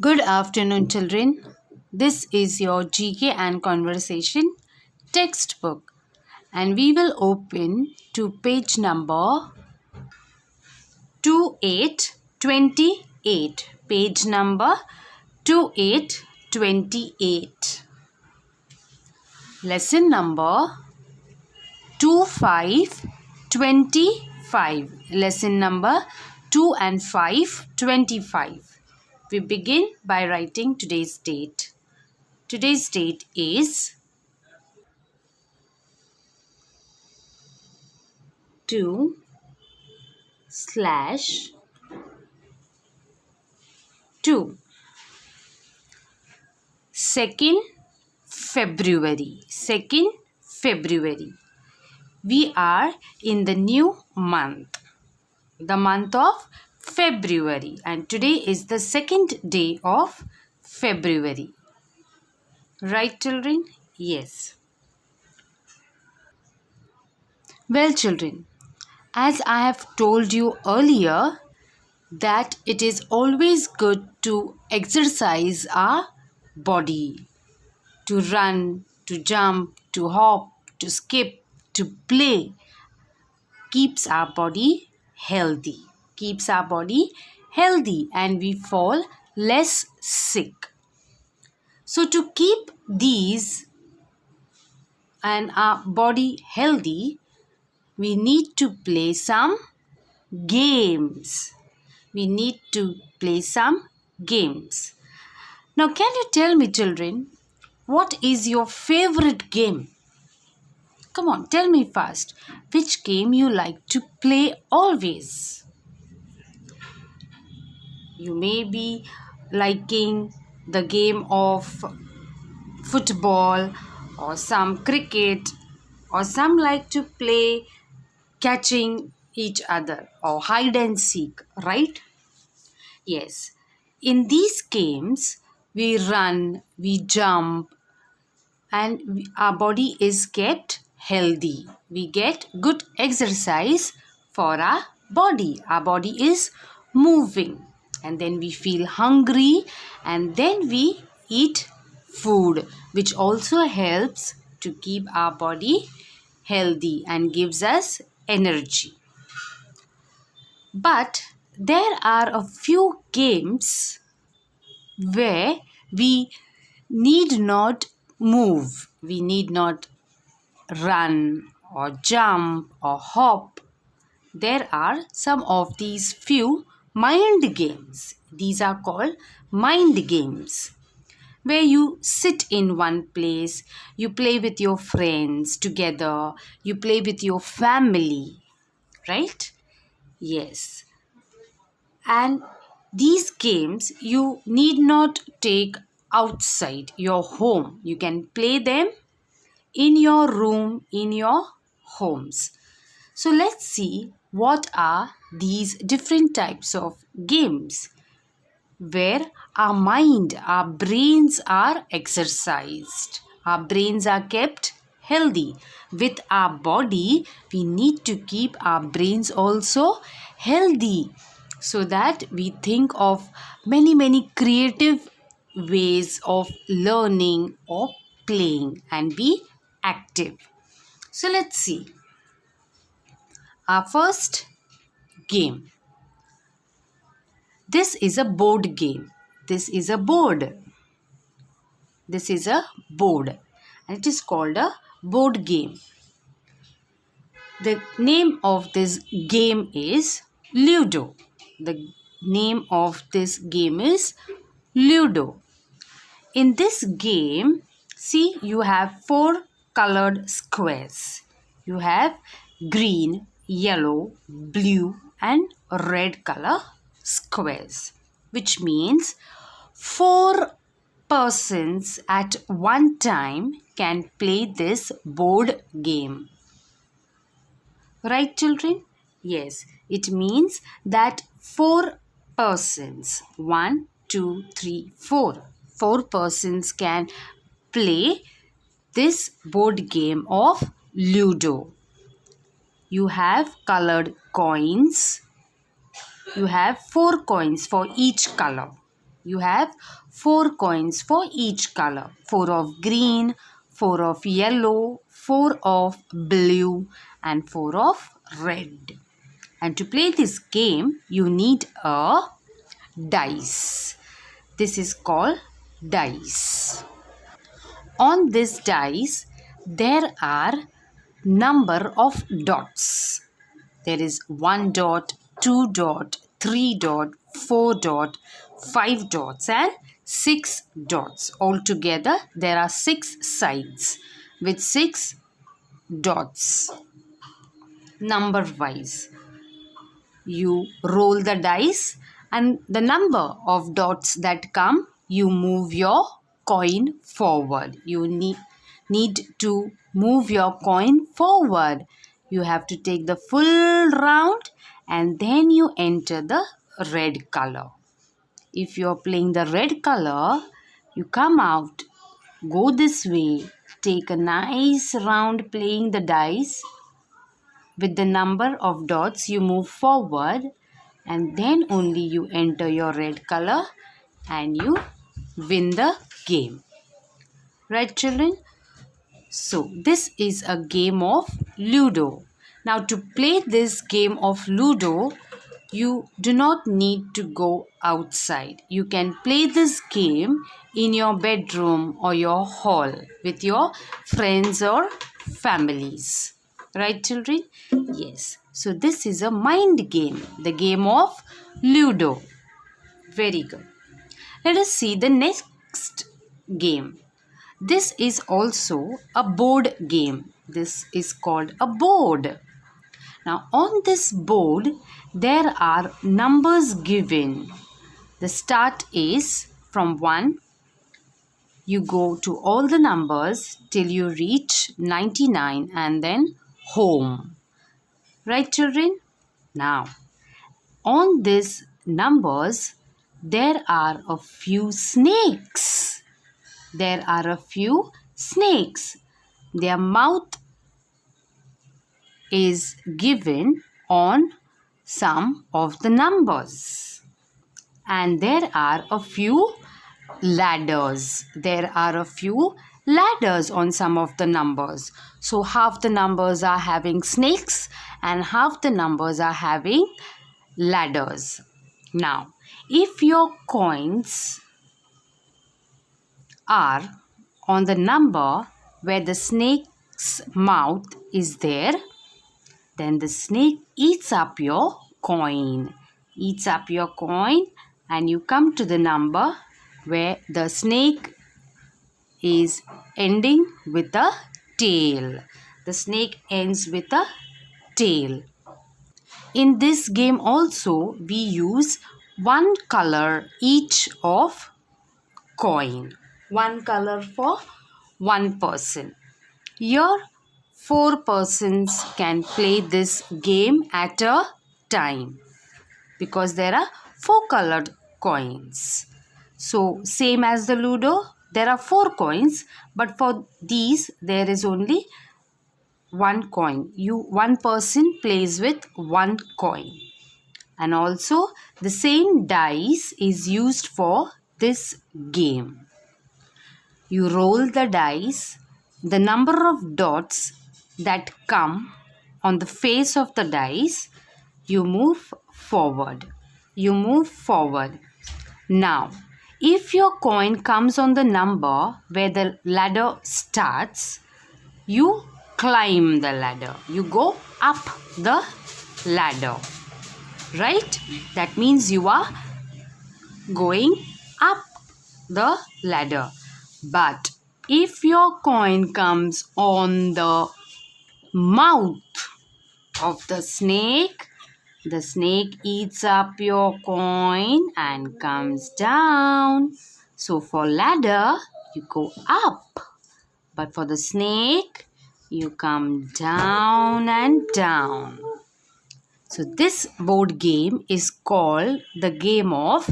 Good afternoon, children. This is your GK and Conversation textbook, and we will open to page number 2828. Page number 2828. Lesson number 25.25. Lesson number 2 and 5, 25. We begin by writing today's date. Today's date is 2/2. 2nd February. 2nd February. We are in the new month. The month of February. And today is the second day of February. Right, children? Yes. Well, children, as I have told you earlier, that it is always good to exercise our body, to run, to jump, to hop, to skip, to play, keeps our body healthy. Keeps our body healthy and we fall less sick. So to keep these and our body healthy, we need to play some games. We need to play some games. Now, can you tell me, children, what is your favorite game? Come on, tell me first. Which game you like to play always? You may be liking the game of football or some cricket, or some like to play catching each other or hide and seek, right? Yes. In these games, we run, we jump, and our body is kept healthy. We get good exercise for our body. Our body is moving. And then we feel hungry and then we eat food, which also helps to keep our body healthy and gives us energy. But there are a few games where we need not move. We need not run or jump or hop. There are some of these few mind games. These are called mind games, where you sit in one place, you play with your friends together, you play with your family, right? Yes. And these games you need not take outside your home. You can play them in your room, in your homes. So let's see what are these different types of games where our mind, our brains are exercised. Our brains are kept healthy. With our body, we need to keep our brains also healthy so that we think of many creative ways of learning or playing and be active. So let's see. Our first game. This is a board game. This is a board. This is a board. And it is called a board game. The name of this game is Ludo. The name of this game is Ludo. In this game, see, you have 4 colored squares. You have green, yellow, blue and red color squares, which means 4 persons at one time can play this board game. Right, children? Yes, it means that 4 persons, 1, 2, 3, 4. 4 persons can play this board game of Ludo. You have colored coins. You have 4 coins for each color. You have 4 coins for each color. 4 of green, 4 of yellow, 4 of blue and 4 of red. And to play this game, you need a dice. This is called dice. On this dice, there are number of dots. There is 1 dot, 2 dot, 3 dot, 4 dot, 5 dots and 6 dots. Altogether, there are 6 sides with 6 dots number wise. You roll the dice and the number of dots that come, you move your coin forward. You need to move your coin forward. You have to take the full round and then you enter the red color. If you are playing the red color, you come out, go this way, take a nice round playing the dice. With the number of dots, you move forward and then only you enter your red color and you win the game. Right, children? So, this is a game of Ludo. Now, to play this game of Ludo, you do not need to go outside. You can play this game in your bedroom or your hall with your friends or families. Right, children? Yes. So, this is a mind game, the game of Ludo. Very good. Let us see the next game. This is also a board game. This is called a board. Now, on this board, there are numbers given. The start is from 1. You go to all the numbers till you reach 99 and then home. Right, children? Now, on these numbers, there are a few snakes. There are a few snakes. Their mouth is given on some of the numbers. And there are a few ladders. There are a few ladders on some of the numbers. So half the numbers are having snakes and half the numbers are having ladders. Now, if your coins are on the number where the snake's mouth is there, then the snake eats up your coin. Eats up your coin and you come to the number where the snake is ending with a tail. The snake ends with a tail. In this game also, we use 1 color each of coin. 1 color for 1 person. Here, 4 persons can play this game at a time because there are 4 colored coins. So, same as the Ludo, there are 4 coins, but for these, there is only 1 coin. One person plays with 1 coin. And also, the same dice is used for this game. You roll the dice. The number of dots that come on the face of the dice, you move forward. You move forward. Now, if your coin comes on the number where the ladder starts, you climb the ladder. You go up the ladder. Right? That means you are going up the ladder. But if your coin comes on the mouth of the snake eats up your coin and comes down. So for ladder, you go up. But for the snake, you come down and down. So this board game is called the game of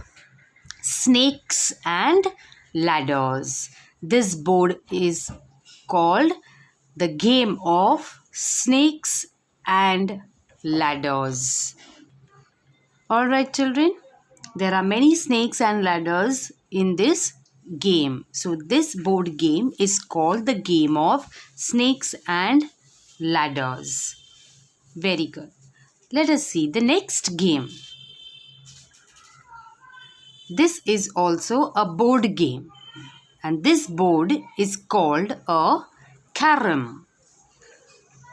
snakes and ladders. This board is called the game of snakes and ladders. Alright, children. There are many snakes and ladders in this game. So this board game is called the game of snakes and ladders. Very good. Let us see the next game. This is also a board game, and this board is called a carom.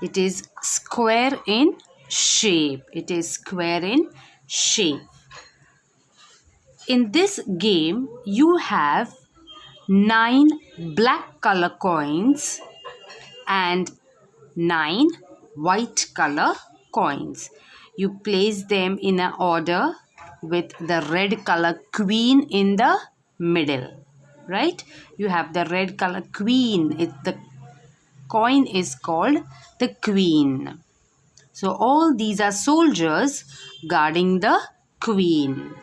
It is square in shape. It is square in shape. In this game, you have 9 black color coins and 9 white color coins. You place them in an order with the red color queen in the middle. Right? You have the red color queen. The coin is called the queen. So all these are soldiers guarding the queen.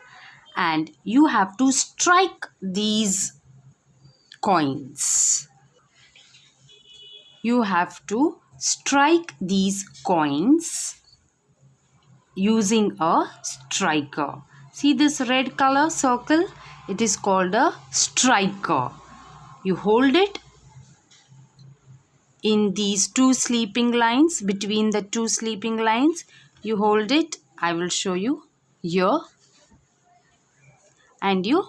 And you have to strike these coins. You have to strike these coins using a striker. See this red color circle? It is called a striker. You hold it in these 2 sleeping lines. Between the 2 sleeping lines, you hold it. I will show you here. And you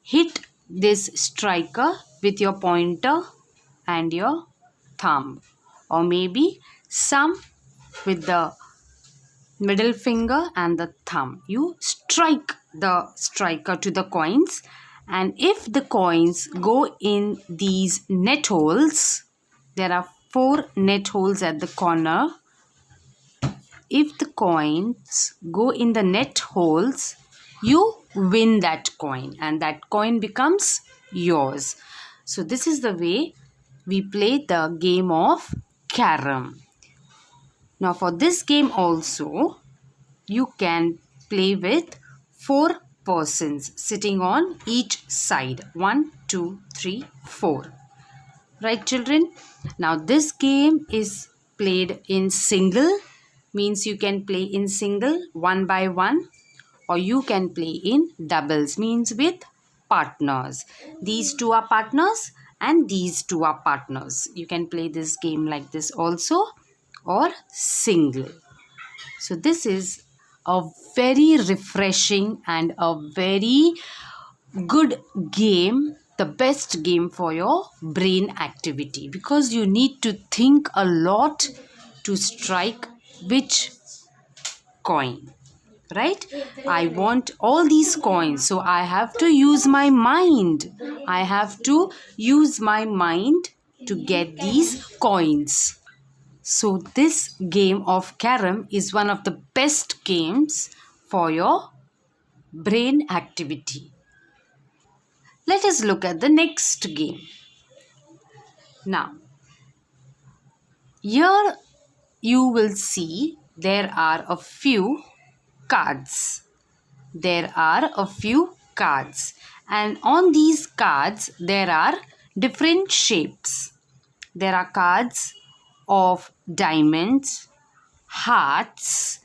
hit this striker with your pointer and your thumb, or maybe some with the middle finger and the thumb. You strike the striker to the coins, and if the coins go in these net holes, there are 4 net holes at the corner. If the coins go in the net holes, you win that coin and that coin becomes yours. So this is the way we play the game of carom. Now for this game also, you can play with 4 persons sitting on each side. 1, 2, 3, 4. Right, children? Now this game is played in single, means you can play in single 1 by 1, or you can play in doubles, means with partners. These 2 are partners and these 2 are partners. You can play this game like this also, or single. So this is a very refreshing and a very good game, the best game for your brain activity, because you need to think a lot to strike which coin. Right? I want all these coins, so I have to use my mind. I have to use my mind to get these coins. So this game of carom is one of the best games for your brain activity. Let us look at the next game. Now, here you will see there are a few cards. There are a few cards, and on these cards there are different shapes. There are cards of diamonds, hearts.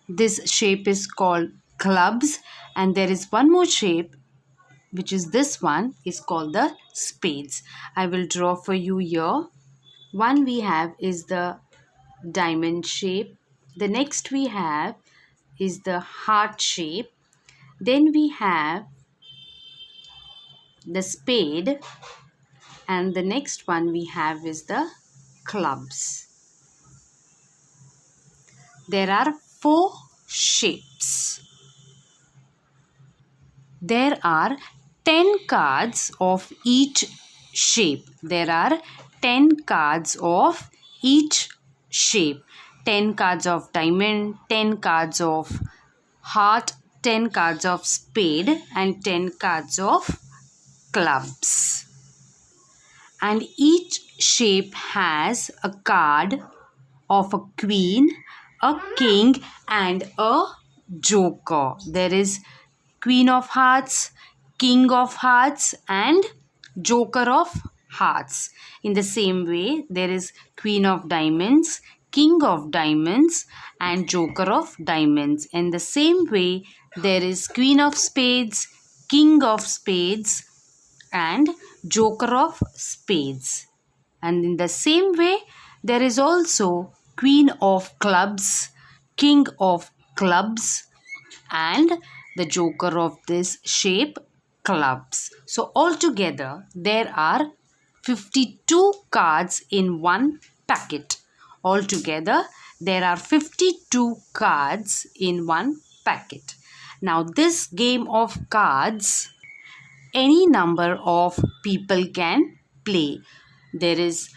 This shape is called clubs, and there is one more shape, which is this one, is called the spades. I will draw for you here. One we have is the diamond shape. The next we have is the heart shape. Then we have the spade, and the next one we have is the clubs. There are 4 shapes. There are 10 cards of each shape. There are 10 cards of each shape. 10 cards of diamond, 10 cards of heart, 10 cards of spade, and 10 cards of clubs. And each shape has a card of a queen, a king, and a joker. There is Queen of Hearts, King of Hearts, and Joker of Hearts. In the same way, there is Queen of Diamonds, king of diamonds and joker of diamonds. In the same way, there is queen of spades, king of spades and joker of spades. And in the same way, there is also queen of clubs, king of clubs and the joker of this shape, clubs. So altogether there are 52 cards in one packet. Altogether there are 52 cards in one packet. Now this game of cards, any number of people can play. There is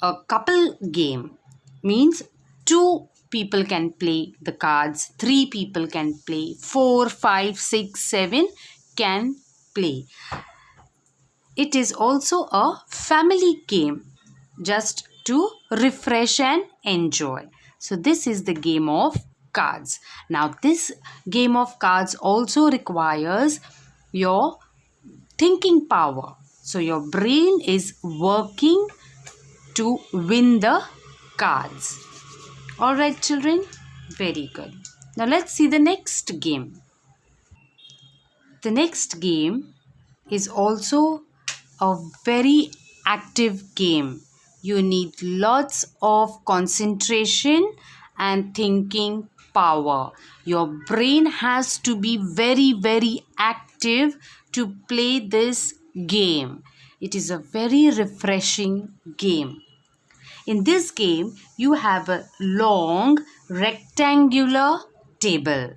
a couple game, means two people can play the cards, three people can play, 4, 5, 6, 7 can play. It is also a family game, just to refresh and enjoy. So this is the game of cards. Now this game of cards also requires your thinking power. So your brain is working to win the cards. Alright children, very good. Now let's see the next game. The next game is also a very active game. You need lots of concentration and thinking power. Your brain has to be very, very active to play this game. It is a very refreshing game. In this game, you have a long rectangular table.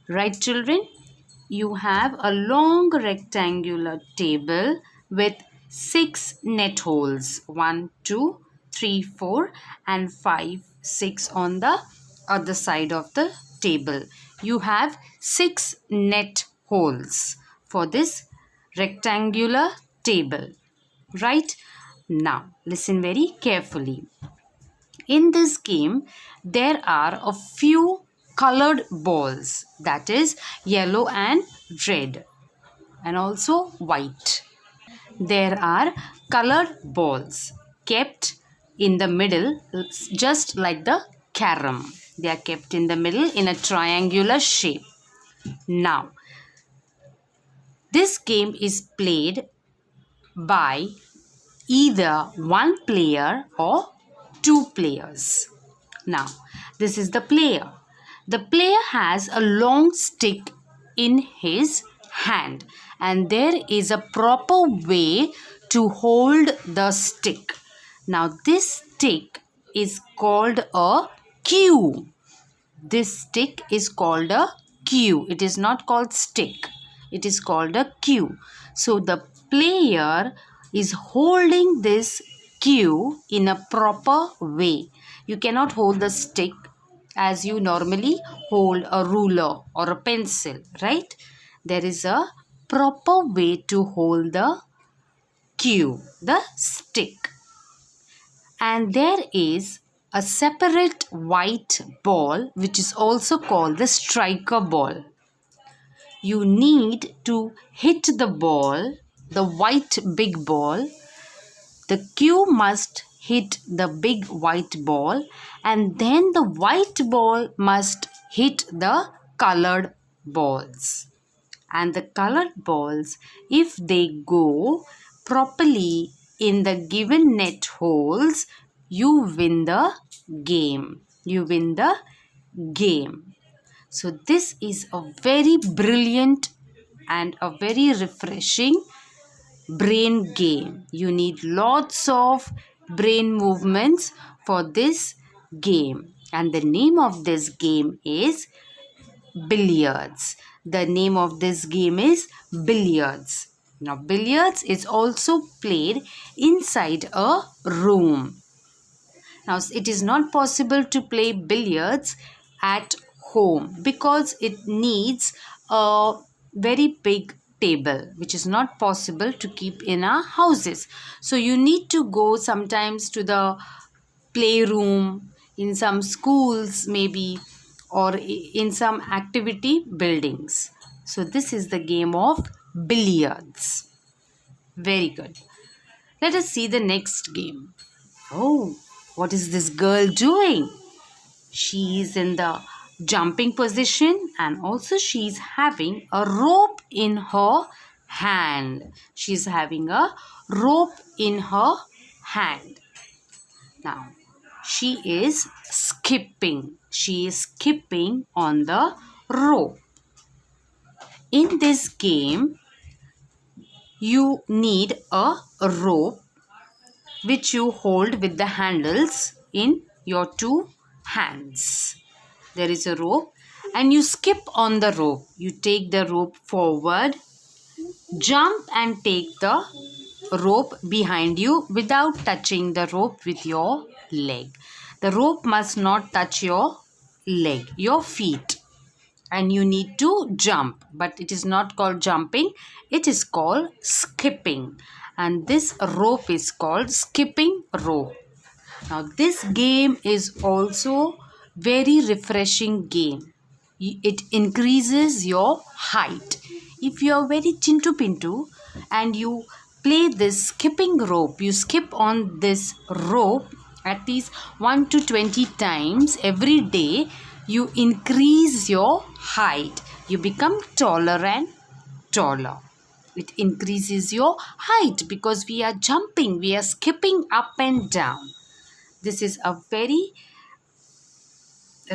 Right, children? You have a long rectangular table with 6 net holes. 1, 2, 3, 4 and 5, 6 on the other side of the table. You have 6 net holes for this rectangular table. Right? Now, listen very carefully. In this game, there are a few colored balls, that is yellow and red and also white. There are colored balls kept in the middle, just like the carom. They are kept in the middle in a triangular shape. Now, this game is played by either one player or two players. Now, this is the player. The player has a long stick in his hand and there is a proper way to hold the stick. Now, this stick is called a cue. This stick is called a cue. It is not called stick. It is called a cue. So, the player is holding this cue in a proper way. You cannot hold the stick as you normally hold a ruler or a pencil, right? There is a proper way to hold the cue, the stick. And there is a separate white ball which is also called the striker ball. You need to hit the ball, the white big ball. The cue must hit the big white ball and then the white ball must hit the colored balls. And the colored balls, if they go properly in the given net holes, you win the game. You win the game. So this is a very brilliant and a very refreshing brain game. You need lots of brain movements for this game. And the name of this game is billiards. The name of this game is billiards. Now, billiards is also played inside a room. Now, it is not possible to play billiards at home because it needs a very big table, which is not possible to keep in our houses. So, you need to go sometimes to the playroom, in some schools maybe, or in some activity buildings. So, this is the game of billiards. Very good. Let us see the next game. Oh, What is this girl doing? She is in the jumping position, and also she is having a rope in her hand. She is having a rope in her hand. Now, she is skipping. She is skipping on the rope. In this game, you need a rope which you hold with the handles in your two hands. There is a rope and you skip on the rope. You take the rope forward, jump and take the rope behind you without touching the rope with your leg. The rope must not touch your leg, your feet. And you need to jump, but it is not called jumping, it is called skipping, and this rope is called skipping rope. Now this game is also very refreshing game. It increases your height. If you are very chintu pintu and you play this skipping rope, you skip on this rope at least 1 to 20 times every day, you increase your height. You become taller and taller. It increases your height because we are jumping, we are skipping up and down. This is a very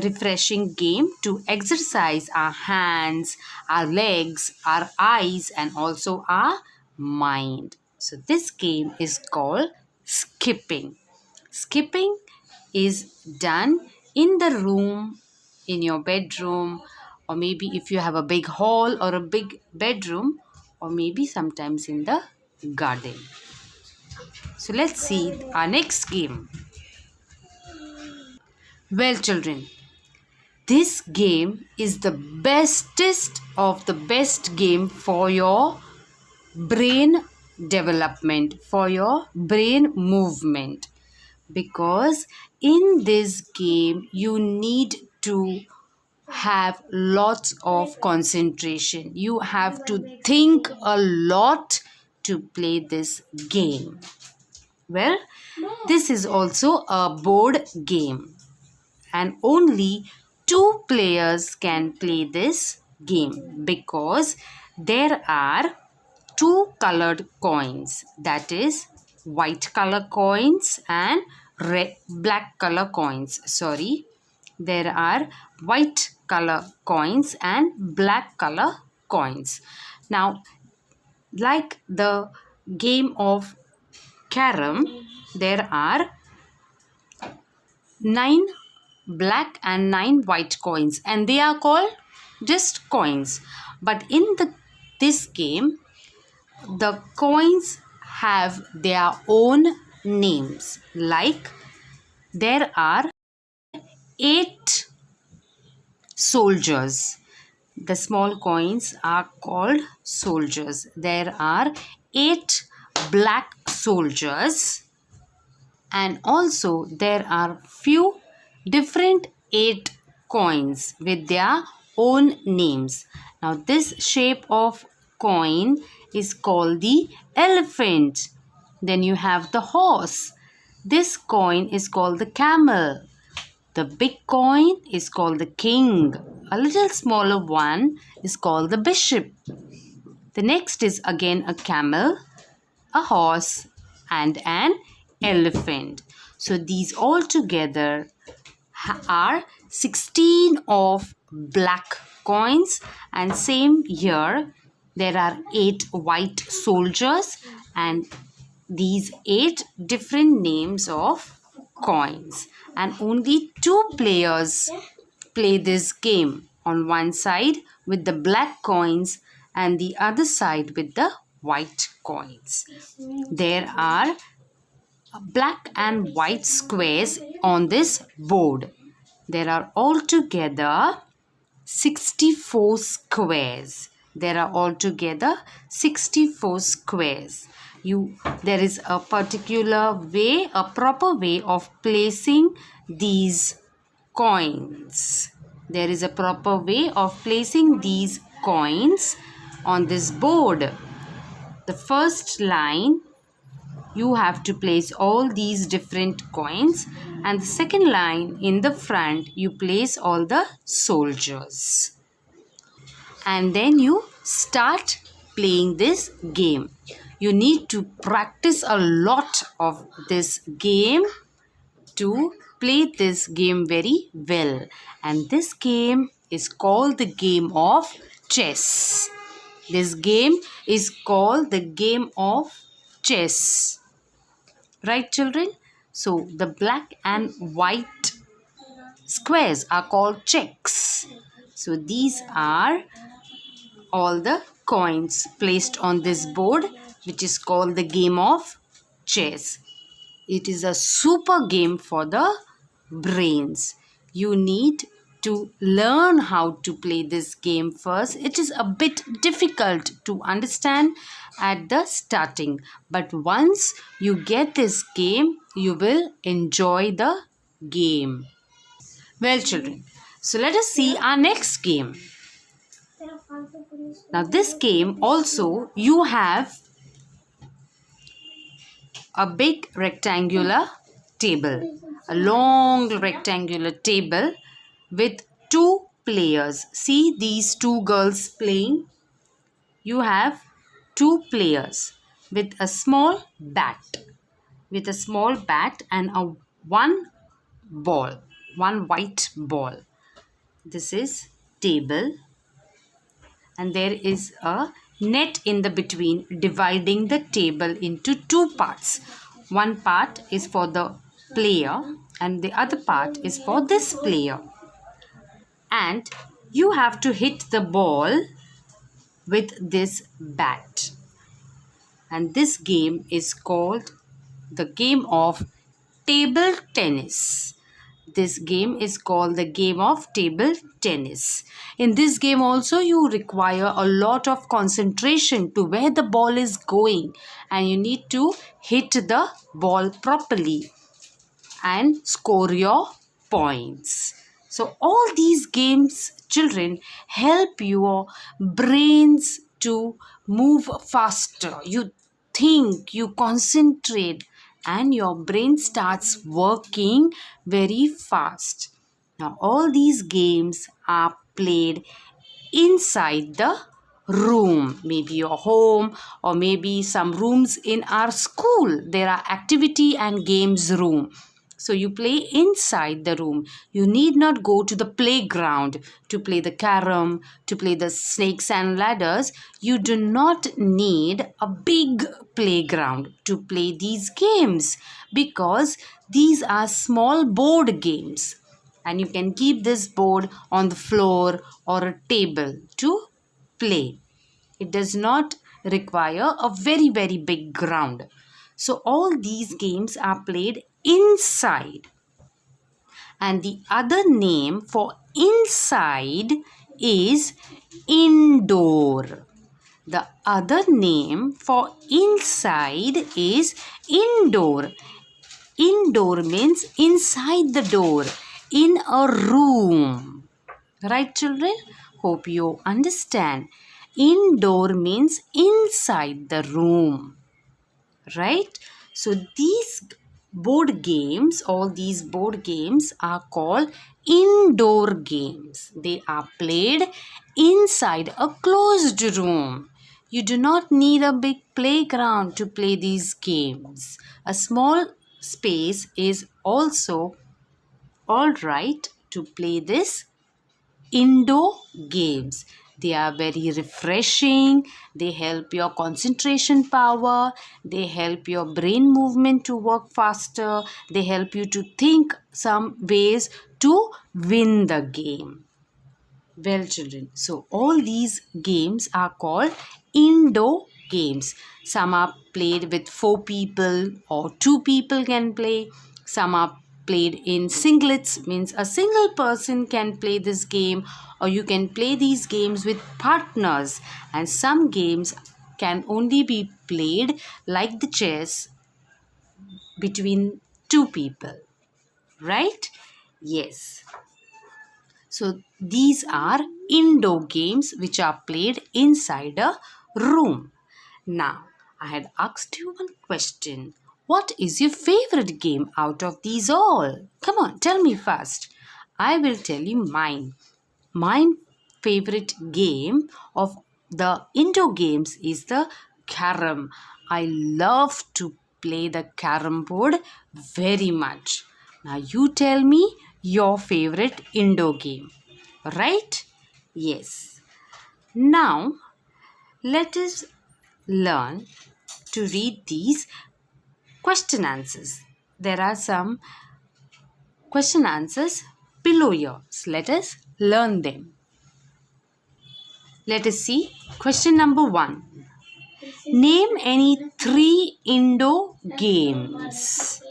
refreshing game to exercise our hands, our legs, our eyes, and also our mind. So this game is called skipping. Skipping is done in the room, in your bedroom, or maybe if you have a big hall or a big bedroom, or maybe sometimes in the garden. So let's see our next game. Well, children, this game is the bestest of the best game for your brain development, for your brain movement. Because in this game, you need to have lots of concentration. You have to think a lot to play this game. Well, this is also a board game, and only 2 players can play this game because there are 2 colored coins, that is white color coins and black color coins. Sorry, there are white color coins and black color coins. Now, like the game of Carom, there are 9 black and 9 white coins, and they are called just coins. But in this game, the coins have their own names. Like there are 8 soldiers. The small coins are called soldiers. There are 8 black soldiers, and also there are few different 8 coins with their own names. Now this shape of coin is called the elephant. Then you have the horse. This coin is called the camel. The big coin is called the king. A little smaller one is called the bishop. The next is again a camel, a horse, and an elephant. So these all together are 16 of black coins, and same here there are 8 white soldiers and these 8 different names of coins, and only 2 players play this game, on one side with the black coins and the other side with the white coins. There are black and white squares on this board. There are altogether 64 squares. There are altogether 64 squares. There is a particular way, a proper way of placing these coins. There is a proper way of placing these coins on this board. The first line you have to place all these different coins, and the second line in the front you place all the soldiers, and then you start playing this game. You need to practice a lot of this game to play this game very well, and this game is called the game of chess. This game is called the game of chess. Right, children? So the black and white squares are called checks. So these are all the coins placed on this board, which is called the game of chess. It is a super game for the brains. You need to learn how to play this game first. It is a bit difficult to understand at the starting, but once you get this game, you will enjoy the game. Well, children, so let us see our next game. Now, this game also you have a big rectangular table, a long rectangular table with two players. See these two girls playing? You have two players with a small bat, and a one ball, one white ball. This is table, and there is a net in the between dividing the table into two parts. One part is for the player and the other part is for this player. And you have to hit the ball with this bat. And this game is called the game of table tennis. This game is called the game of table tennis. In this game also you require a lot of concentration to where the ball is going, and you need to hit the ball properly and score your points. So all these games, children, help your brains to move faster. You think, you concentrate, and your brain starts working very fast. Now all these games are played inside the room, maybe your home or maybe some rooms in our school. There are activity and games room. So you play inside the room. You need not go to the playground to play the carom, to play the snakes and ladders. You do not need a big playground to play these games, because these are small board games. And you can keep this board on the floor or a table to play. It does not require a very, very big ground. So all these games are played inside. And the other name for inside is indoor. The other name for inside is indoor. Indoor means inside the door, in a room. Right, children? Hope you understand. Indoor means inside the room. Right? So these board games, all these board games are called indoor games. They are played inside a closed room. You do not need a big playground to play these games. A small space is also all right to play this indoor games. They are very refreshing. They help your concentration power. They help your brain movement to work faster. They help you to think some ways to win the game. Well, children, so all these games are called indoor games. Some are played with 4 people or 2 people can play. Some are played in singlets, means a single person can play this game, or you can play these games with partners. And some games can only be played like the chess between 2 people. Right? Yes. So these are indoor games which are played inside a room. Now, I had asked you one question. What is your favorite game out of these all? Come on, tell me fast. I will tell you mine. My favorite game of the indoor games is the Carom. I love to play the Carom board very much. Now you tell me your favorite indoor game, right? Yes. Now let us learn to read these question answers. There are some question answers below yours. Let us learn them. Let us see question number 1. Name any 3 indoor games.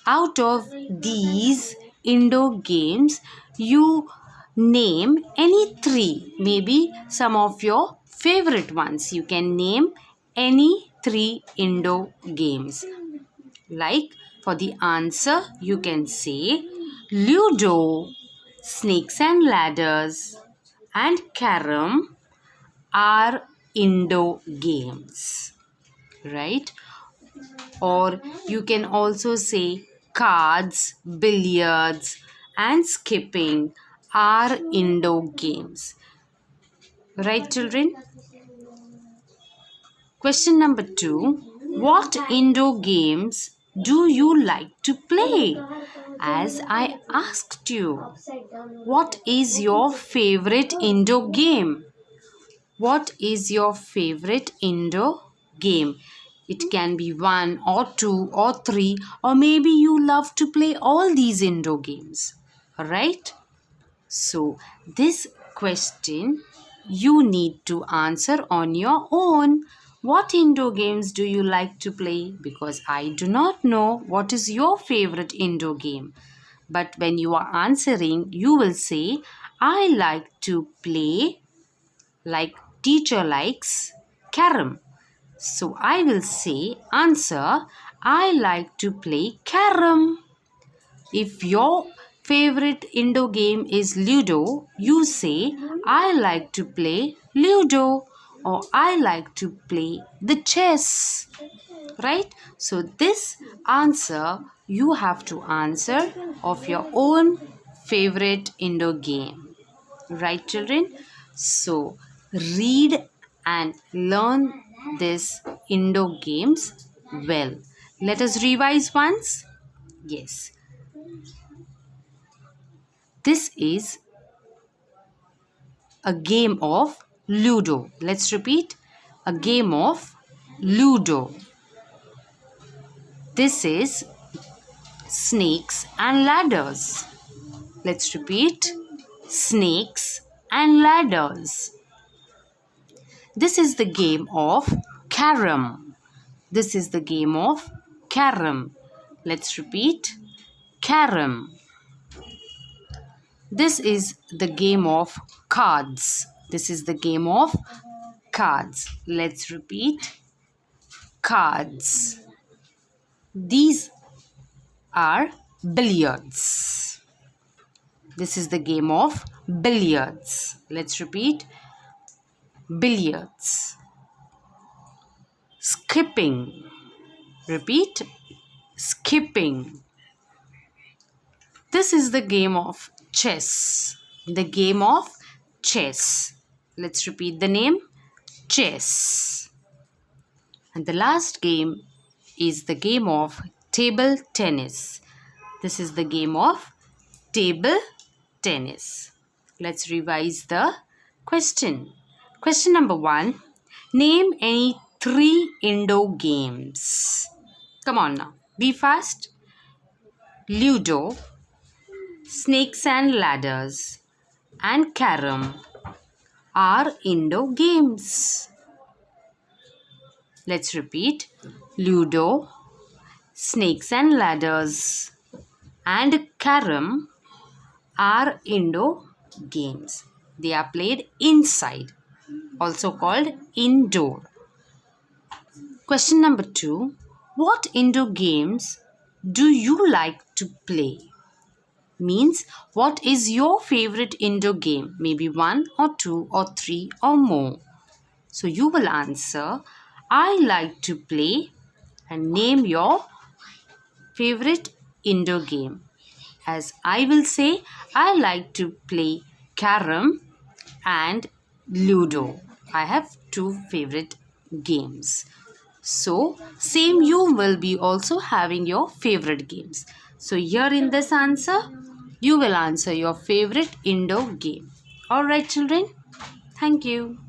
Out of these indoor games, you name any 3. Maybe some of your favorite ones. You can name any 3 indoor games. Like for the answer, you can say Ludo, Snakes and Ladders, and Carom are indoor games, right? Or you can also say cards, billiards, and skipping are indoor games. Right, children? Question number 2. What indoor games do you like to play? As I asked you, what is your favorite indoor game? What is your favorite indoor game? It can be 1 or 2 or 3, or maybe you love to play all these indoor games. Alright? So, this question you need to answer on your own. What indoor games do you like to play? Because I do not know what is your favorite indoor game. But when you are answering, you will say, I like to play, like teacher likes, Carom. So I will say, answer, I like to play Carom. If your favorite indoor game is Ludo, you say, I like to play Ludo, or I like to play the chess. Right? So this answer you have to answer of your own favorite indoor game. Right, children? So read and learn these indoor games well. Let us revise once. Yes. This is a game of Ludo. Let's repeat. A game of Ludo. This is Snakes and Ladders. Let's repeat. Snakes and Ladders. This is the game of Carom. This is the game of Carom. Let's repeat. Carom. This is the game of cards. This is the game of cards. Let's repeat. Cards. These are billiards. This is the game of billiards. Let's repeat. Billiards. Skipping. Repeat. Skipping. This is the game of chess. The game of chess. Let's repeat the name. Chess. And the last game is the game of table tennis. This is the game of table tennis. Let's revise the question. Question number 1. Name any 3 indoor games. Come on now. Be fast. Ludo, Snakes and Ladders, and Carom are indoor games. Let's repeat. Ludo, Snakes and Ladders, and Carom are indoor games. They are played inside, also called indoor. Question number 2. What indoor games do you like to play? Means, what is your favorite indoor game? Maybe 1 or 2 or 3 or more. So you will answer, I like to play, and name your favorite indoor game? As I will say, I like to play Carom and Ludo. I have two favorite games. So, same you will be also having your favorite games. So, here in this answer, you will answer your favorite indoor game. Alright, children. Thank you.